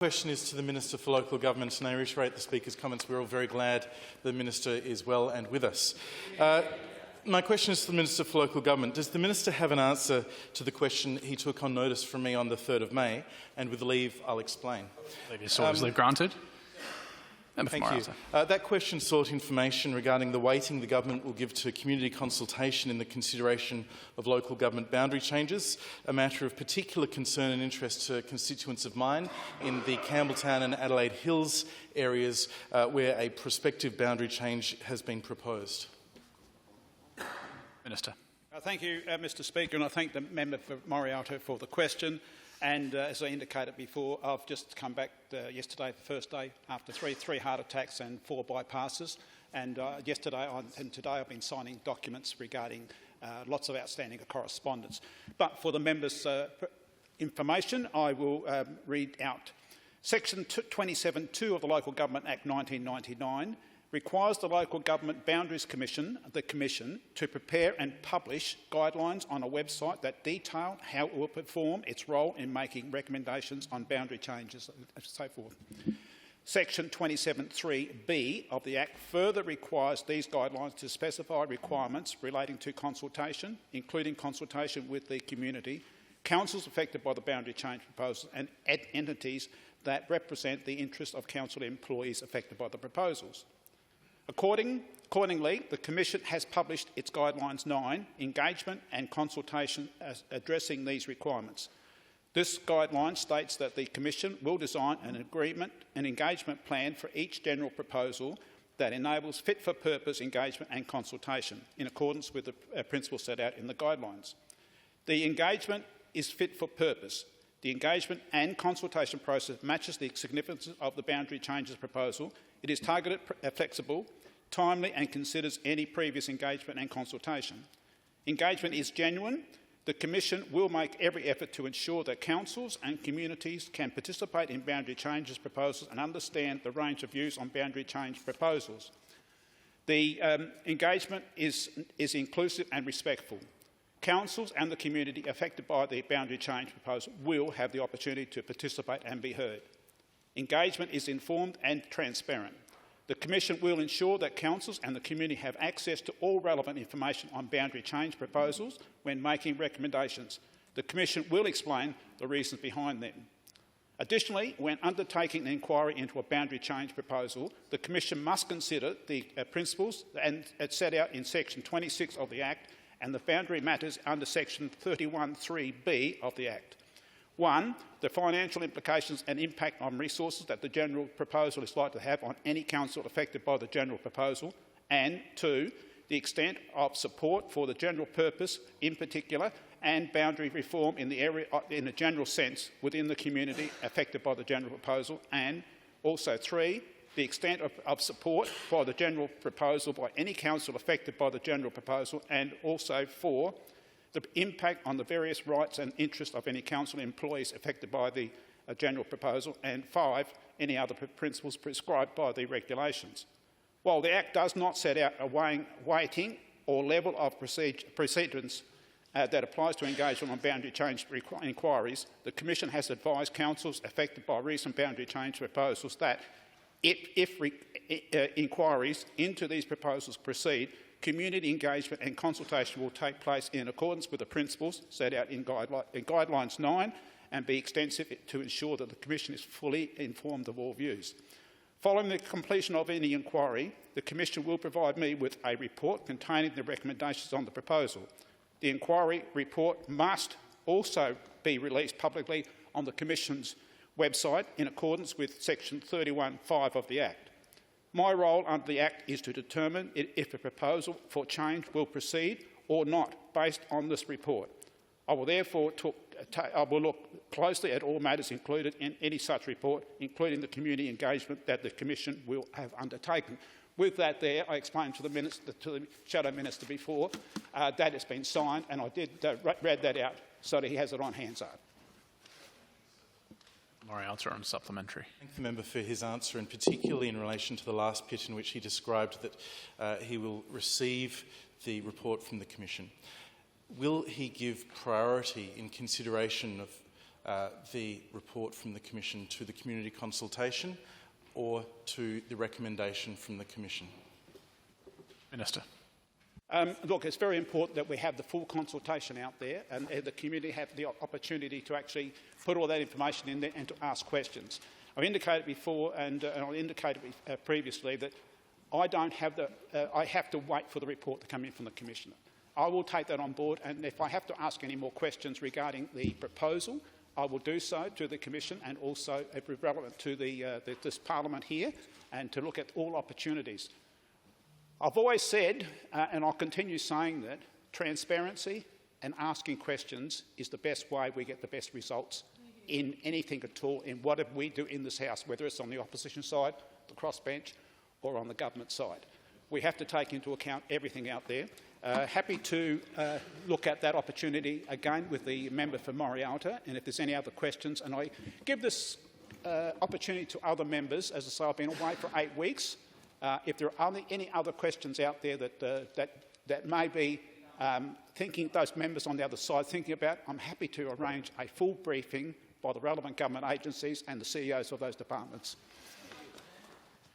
The question is to the Minister for Local Government, and I reiterate the Speaker's comments. We're all very glad the Minister is well and with us. My question is to the Minister for Local Government. Does the Minister have an answer to the question he took on notice from me on the 3rd of May? And with leave, I'll explain. Leave granted. Thank you. That question sought information regarding the weighting the government will give to community consultation in the consideration of local government boundary changes, a matter of particular concern and interest to constituents of mine in the Campbelltown and Adelaide Hills areas where a prospective boundary change has been proposed. Minister. Thank you, Mr Speaker, and I thank the member for Morialto for the question. And as I indicated before, I've just come back yesterday, the first day, after three heart attacks and 4 bypasses. And yesterday and today I've been signing documents regarding lots of outstanding correspondence. But for the members' information, I will read out. Section 27(2) of the Local Government Act 1999 requires the Local Government Boundaries Commission, the Commission, to prepare and publish guidelines on a website that detail how it will perform its role in making recommendations on boundary changes and so forth. Section 27(3)(b) of the Act further requires these guidelines to specify requirements relating to consultation, including consultation with the community, councils affected by the boundary change proposals and entities that represent the interests of council employees affected by the proposals. Accordingly, the Commission has published its Guidelines 9, Engagement and Consultation, addressing these requirements. This guideline states that the Commission will design an engagement plan for each general proposal that enables fit-for-purpose engagement and consultation in accordance with the principles set out in the guidelines. The engagement is fit for purpose. The engagement and consultation process matches the significance of the boundary changes proposal. It is targeted, flexible, timely and considers any previous engagement and consultation. Engagement is genuine. The Commission will make every effort to ensure that councils and communities can participate in boundary changes proposals and understand the range of views on boundary change proposals. The engagement is inclusive and respectful. Councils and the community affected by the boundary change proposal will have the opportunity to participate and be heard. Engagement is informed and transparent. The Commission will ensure that councils and the community have access to all relevant information on boundary change proposals when making recommendations. The Commission will explain the reasons behind them. Additionally, when undertaking an inquiry into a boundary change proposal, the Commission must consider the principles set out in Section 26 of the Act and the boundary matters under Section 31(3)(b) of the Act. 1. The financial implications and impact on resources that the general proposal is likely to have on any council affected by the general proposal. And 2. The extent of support for the general purpose in particular and boundary reform in the area in a general sense within the community affected by the general proposal. And also 3. The extent of support for the general proposal by any council affected by the general proposal. And also 4. The impact on the various rights and interests of any council employees affected by the general proposal, and 5, any other principles prescribed by the regulations. While the Act does not set out a weighting or level of precedence that applies to engagement on boundary change inquiries, the Commission has advised councils affected by recent boundary change proposals that if inquiries into these proposals proceed, community engagement and consultation will take place in accordance with the principles set out in Guidelines 9 and be extensive to ensure that the Commission is fully informed of all views. Following the completion of any inquiry, the Commission will provide me with a report containing the recommendations on the proposal. The inquiry report must also be released publicly on the Commission's website in accordance with Section 31(5) of the Act. My role under the Act is to determine if a proposal for change will proceed or not based on this report. I will therefore look closely at all matters included in any such report, including the community engagement that the Commission will have undertaken. With that there, I explained to the Shadow Minister before that it's been signed, and I did read that out so that he has it on hand. Morialto on supplementary. Thank the member for his answer, and particularly in relation to the last bit in which he described that he will receive the report from the Commission. Will he give priority in consideration the report from the Commission to the community consultation or to the recommendation from the Commission? Minister. Look, it's very important that we have the full consultation out there and the community have the opportunity to actually put all that information in there and to ask questions. I've indicated before and I indicated previously that I have to wait for the report to come in from the Commissioner. I will take that on board, and if I have to ask any more questions regarding the proposal, I will do so to the Commission and also, if relevant, to this Parliament here, and to look at all opportunities. I've always said, and I'll continue saying that, transparency and asking questions is the best way we get the best results in anything at all, in whatever we do in this House, whether it's on the opposition side, the crossbench, or on the government side. We have to take into account everything out there. Happy to look at that opportunity again with the member for Morialta, and if there's any other questions, and I give this opportunity to other members. As I say, I've been away for 8 weeks. If there are any other questions out there that may be those members on the other side thinking about, I'm happy to arrange a full briefing by the relevant government agencies and the CEOs of those departments.